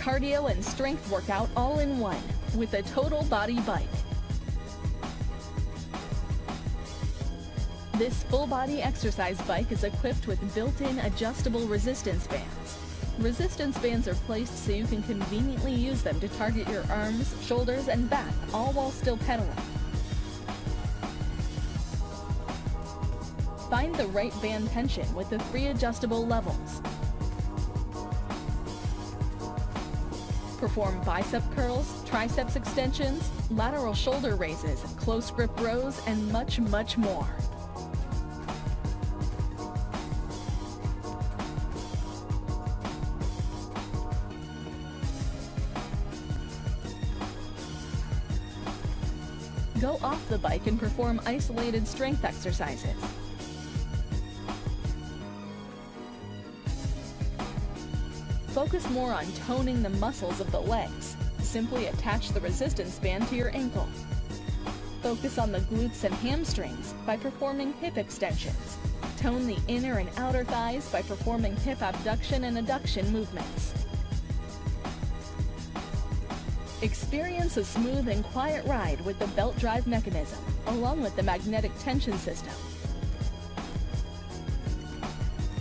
cardio and strength workout all in one with a total body bike. This full-body exercise bike is equipped with built-in adjustable resistance bands. Resistance bands are placed so you can conveniently use them to target your arms, shoulders, and back, all while still pedaling. Find the right band tension with the 3 adjustable levels. Perform bicep curls, triceps extensions, lateral shoulder raises, close grip rows, and much, much more. Go off the bike and perform isolated strength exercises. Focus more on toning the muscles of the legs. Simply attach the resistance band to your ankle. Focus on the glutes and hamstrings by performing hip extensions. Tone the inner and outer thighs by performing hip abduction and adduction movements. Experience a smooth and quiet ride with the belt drive mechanism, along with the magnetic tension system.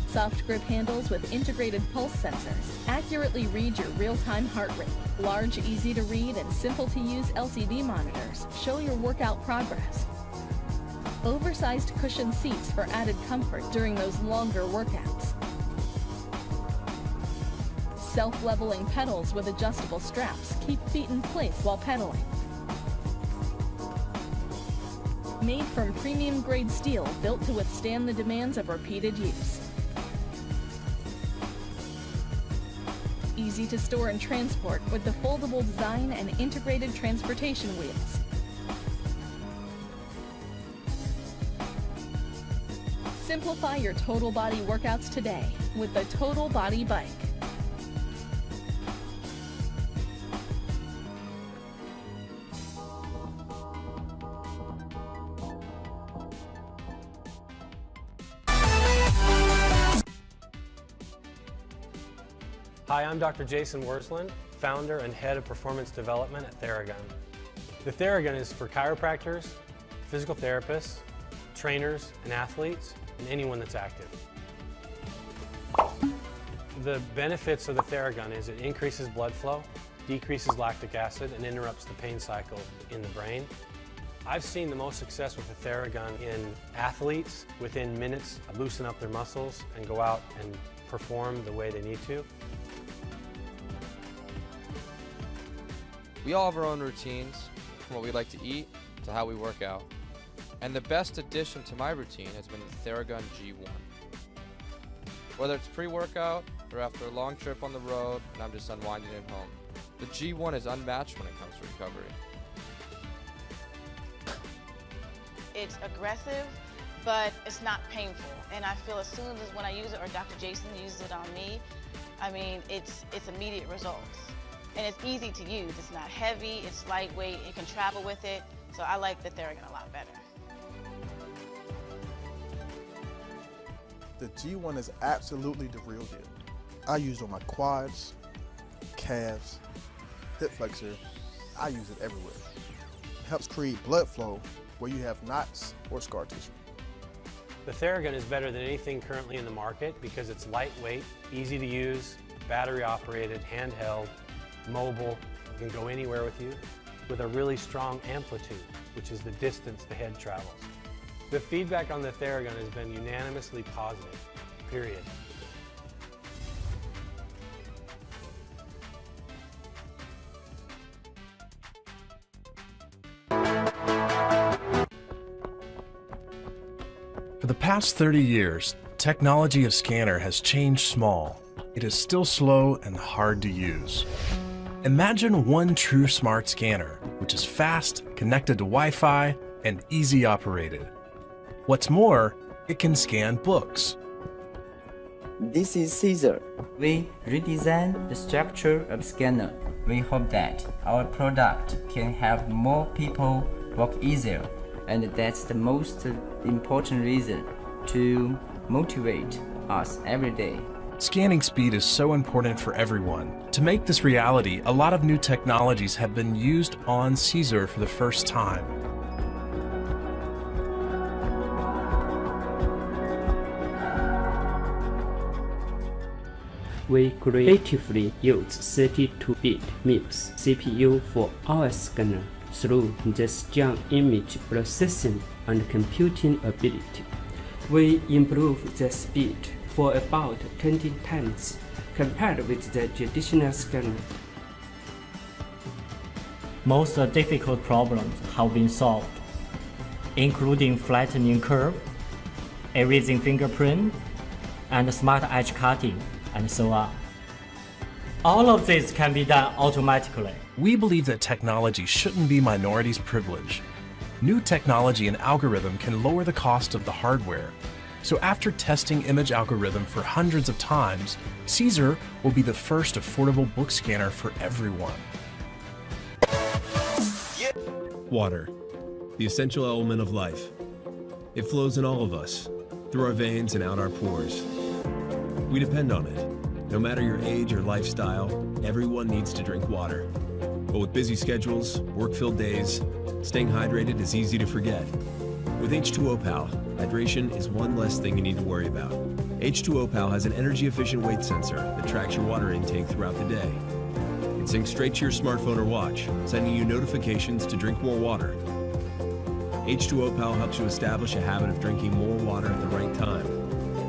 Soft grip handles with integrated pulse sensors accurately read your real-time heart rate. Large, easy-to-read, and simple-to-use LCD monitors show your workout progress. Oversized cushion seats for added comfort during those longer workouts. Self-leveling pedals with adjustable straps keep feet in place while pedaling. Made from premium-grade steel built to withstand the demands of repeated use. Easy to store and transport with the foldable design and integrated transportation wheels. Simplify your total body workouts today with the Total Body Bike. Hi, I'm Dr. Jason Wursland, founder and head of performance development at TheraGun. The TheraGun is for chiropractors, physical therapists, trainers, and athletes, and anyone that's active. The benefits of the TheraGun is it increases blood flow, decreases lactic acid, and interrupts the pain cycle in the brain. I've seen the most success with the TheraGun in athletes within minutes loosen up their muscles and go out and perform the way they need to. We all have our own routines, from what we like to eat to how we work out. And the best addition to my routine has been the TheraGun G1. Whether it's pre-workout or after a long trip on the road and I'm just unwinding at home, the G1 is unmatched when it comes to recovery. It's aggressive, but it's not painful. And I feel as soon as when I use it, or Dr. Jason uses it on me, I mean, it's immediate results. And it's easy to use. It's not heavy, it's lightweight, you can travel with it. So I like the TheraGun a lot better. The G1 is absolutely the real deal. I use it on my quads, calves, hip flexor. I use it everywhere. It helps create blood flow where you have knots or scar tissue. The TheraGun is better than anything currently in the market because it's lightweight, easy to use, battery operated, handheld, mobile, you can go anywhere with you, with a really strong amplitude, which is the distance the head travels. The feedback on the TheraGun has been unanimously positive, period. For the past 30 years, technology of scanner has changed small. It is still slow and hard to use. Imagine one true smart scanner, which is fast, connected to Wi-Fi, and easy operated. What's more, it can scan books. This is CZUR. We redesigned the structure of scanner. We hope that our product can help more people work easier, and that's the most important reason to motivate us every day. Scanning speed is so important for everyone. To make this reality, a lot of new technologies have been used on CZUR for the first time. We creatively use 32-bit MIPS CPU for our scanner through the strong image processing and computing ability. We improve the speed for about 20 times compared with the traditional scanner. Most difficult problems have been solved, including flattening curve, erasing fingerprint, and smart edge cutting, and so on. All of this can be done automatically. We believe that technology shouldn't be minorities' privilege. New technology and algorithm can lower the cost of the hardware. So after testing image algorithm for hundreds of times, CZUR will be the first affordable book scanner for everyone. Water, the essential element of life. It flows in all of us, through our veins and out our pores. We depend on it. No matter your age or lifestyle, everyone needs to drink water. But with busy schedules, work-filled days, staying hydrated is easy to forget. With H2O Pal, hydration is one less thing you need to worry about. H2O Pal has an energy-efficient weight sensor that tracks your water intake throughout the day. It syncs straight to your smartphone or watch, sending you notifications to drink more water. H2O Pal helps you establish a habit of drinking more water at the right time,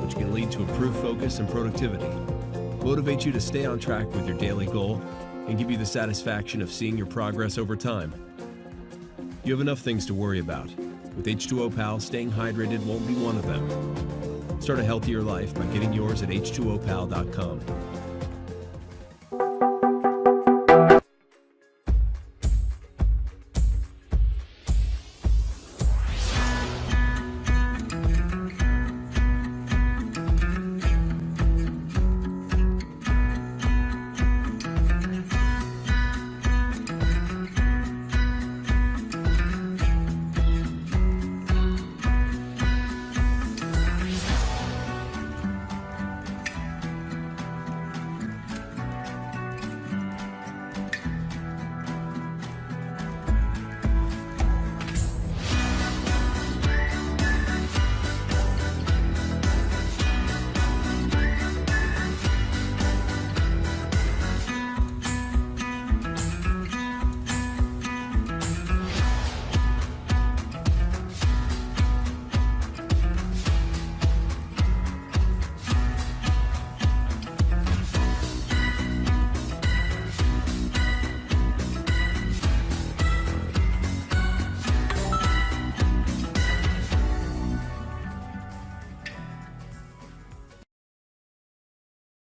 which can lead to improved focus and productivity, motivate you to stay on track with your daily goal, and give you the satisfaction of seeing your progress over time. You have enough things to worry about. With H2O Pal, staying hydrated won't be one of them. Start a healthier life by getting yours at h2opal.com.